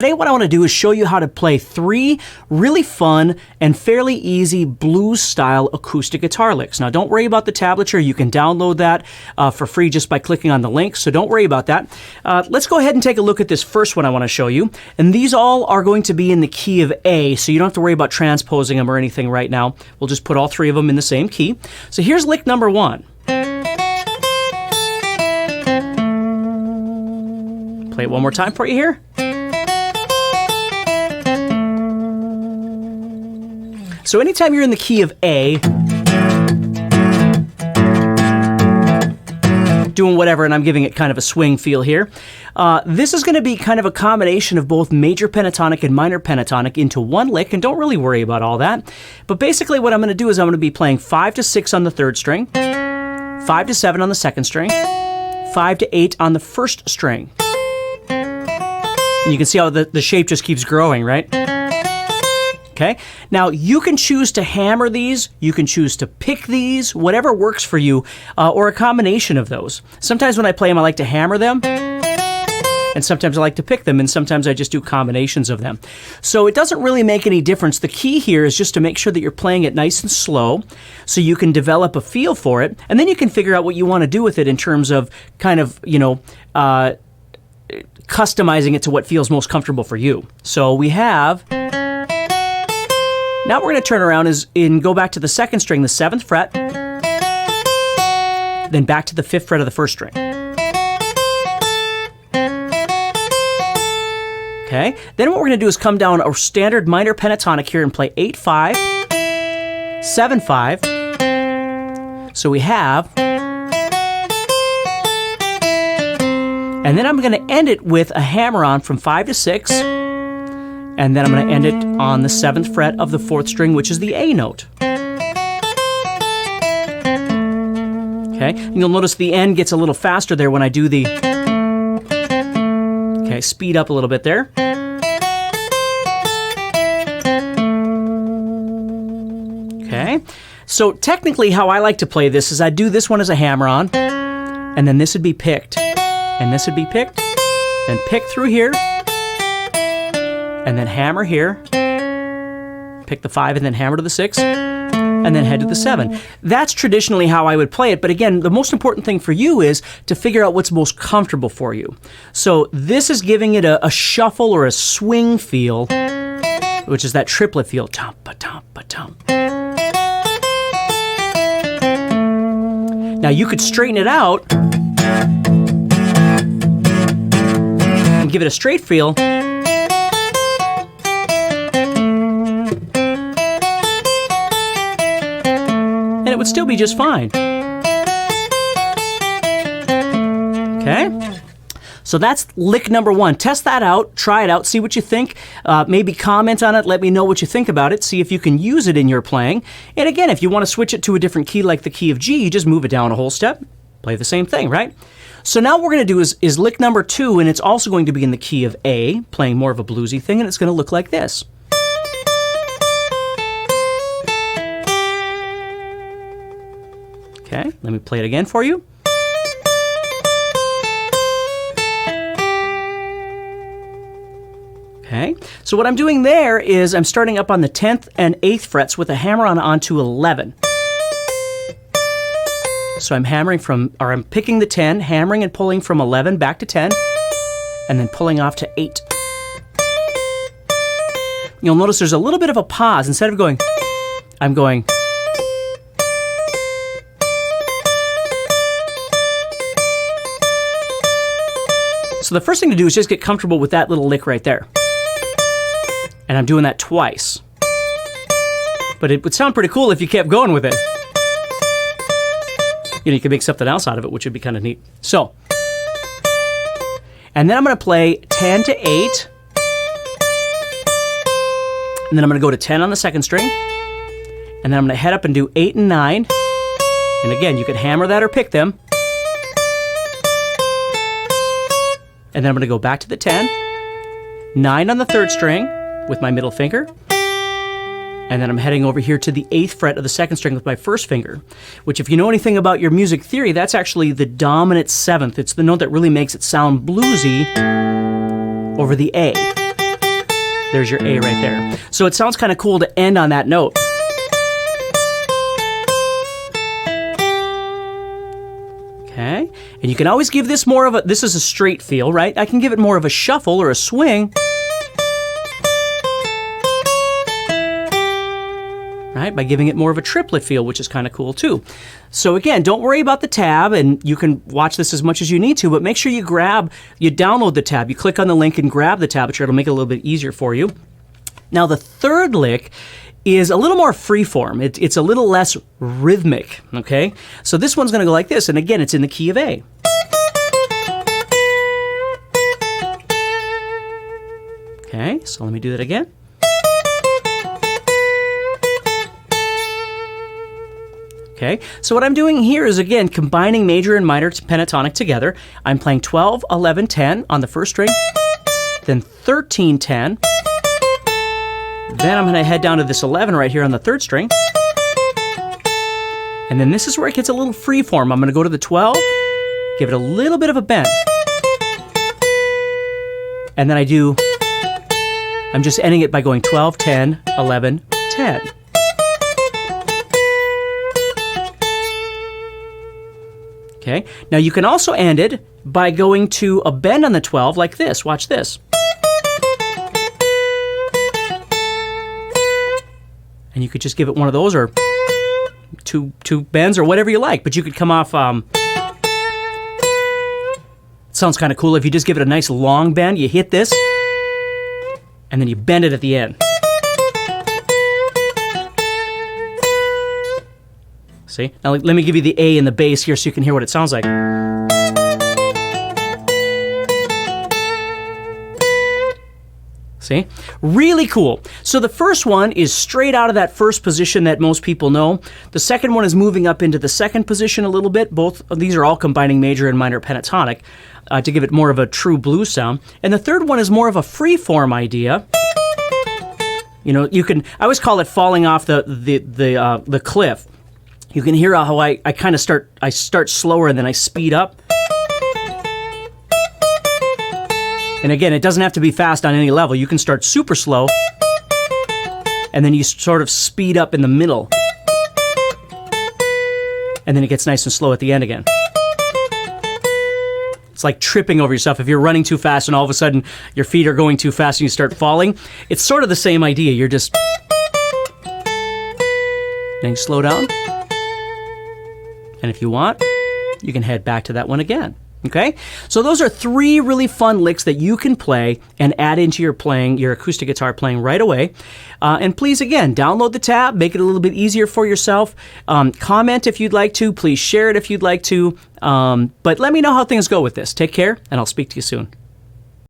Today what I want to do is show you how to play 3 really fun and fairly easy blues-style acoustic guitar licks. Now don't worry about the tablature. You can download that for free just by clicking on the link, so don't worry about that. Let's go ahead and take a look at this first one I want to show you. And these all are going to be in the key of A, so you don't have to worry about transposing them or anything right now. We'll just put all 3 of them in the same key. So here's lick number 1. Play it one more time for you here. So anytime you're in the key of A, doing whatever, and I'm giving it kind of a swing feel here, this is going to be kind of a combination of both major pentatonic and minor pentatonic into one lick, and don't really worry about all that. But basically what I'm going to do is I'm going to be playing 5 to 6 on the 3rd string, 5 to 7 on the 2nd string, 5 to 8 on the 1st string. And you can see how the shape just keeps growing, right? Okay. Now, you can choose to hammer these, you can choose to pick these, whatever works for you, or a combination of those. Sometimes when I play them, I like to hammer them, and sometimes I like to pick them, and sometimes I just do combinations of them. So it doesn't really make any difference. The key here is just to make sure that you're playing it nice and slow, so you can develop a feel for it, and then you can figure out what you want to do with it in terms of kind of, customizing it to what feels most comfortable for you. So we have... Now we're going to turn around and go back to the 2nd string, the 7th fret, then back to the 5th fret of the 1st string. Okay, then what we're going to do is come down a standard minor pentatonic here and play 8-5, 7-5. So we have, and then I'm going to end it with a hammer-on from 5 to 6. And then I'm going to end it on the 7th fret of the 4th string, which is the A note. Okay, and you'll notice the end gets a little faster there when I do the... Okay, speed up a little bit there. Okay, so technically how I like to play this is I do this one as a hammer-on, and then this would be picked, and this would be picked, and pick through here, and then hammer here, pick the 5 and then hammer to the 6, and then head to the 7. That's traditionally how I would play it, but again, the most important thing for you is to figure out what's most comfortable for you. So this is giving it a shuffle or a swing feel, which is that triplet feel. Tum-pa-tum-pa-tum. Now you could straighten it out and give it a straight feel, and it would still be just fine. Okay? So that's lick number 1. Test that out, try it out, see what you think. Maybe comment on it, let me know what you think about it, see if you can use it in your playing. And again, if you want to switch it to a different key like the key of G, you just move it down a whole step, play the same thing, right? So now what we're going to do is lick number 2, and it's also going to be in the key of A, playing more of a bluesy thing, and it's going to look like this. Okay, let me play it again for you. Okay, so what I'm doing there is I'm starting up on the 10th and 8th frets with a hammer-on onto 11. So I'm I'm picking the 10, hammering and pulling from 11 back to 10, and then pulling off to 8. You'll notice there's a little bit of a pause. Instead of going, I'm going. So the first thing to do is just get comfortable with that little lick right there. And I'm doing that twice. But it would sound pretty cool if you kept going with it. You could make something else out of it, which would be kind of neat. So, and then I'm going to play 10 to 8. And then I'm going to go to 10 on the 2nd string. And then I'm going to head up and do 8 and 9. And again, you could hammer that or pick them. And then I'm going to go back to the 10, 9 on the 3rd string with my middle finger, and then I'm heading over here to the 8th fret of the 2nd string with my 1st finger, which if you know anything about your music theory, that's actually the dominant 7th. It's the note that really makes it sound bluesy over the A. There's your A right there. So it sounds kind of cool to end on that note. Okay, and you can always give this more of a, this is a straight feel, right? I can give it more of a shuffle or a swing. Right, by giving it more of a triplet feel, which is kind of cool too. So again, don't worry about the tab, and you can watch this as much as you need to, but make sure you download the tab. You click on the link and grab the tablature. It'll make it a little bit easier for you. Now the third lick is a little more freeform. It's a little less rhythmic, okay? So this one's going to go like this, and again, it's in the key of A. Okay, so let me do that again. Okay, so what I'm doing here is, again, combining major and minor pentatonic together. I'm playing 12, 11, 10 on the first string, then 13, 10. Then I'm going to head down to this 11 right here on the third string. And then this is where it gets a little free form. I'm going to go to the 12, give it a little bit of a bend. And then I'm just ending it by going 12, 10, 11, 10. Okay, now you can also end it by going to a bend on the 12 like this. Watch this. And you could just give it one of those, or two bends, or whatever you like, but you could come off, it sounds kind of cool if you just give it a nice long bend. You hit this, and then you bend it at the end. See? Now let me give you the A and the bass here so you can hear what it sounds like. See? Really cool. So the first one is straight out of that first position that most people know. The second one is moving up into the second position a little bit. Both of these are all combining major and minor pentatonic to give it more of a true blues sound. And the third one is more of a free form idea. You know, I always call it falling off the cliff. You can hear how I kind of start slower and then I speed up. And again, it doesn't have to be fast on any level. You can start super slow, and then you sort of speed up in the middle. And then it gets nice and slow at the end again. It's like tripping over yourself. If you're running too fast and all of a sudden your feet are going too fast and you start falling, it's sort of the same idea. You're just... Then you slow down. And if you want, you can head back to that one again. Okay? So those are 3 really fun licks that you can play and add into your playing, your acoustic guitar playing right away. And please, again, download the tab, make it a little bit easier for yourself. Comment if you'd like to. Please share it if you'd like to. But let me know how things go with this. Take care, and I'll speak to you soon.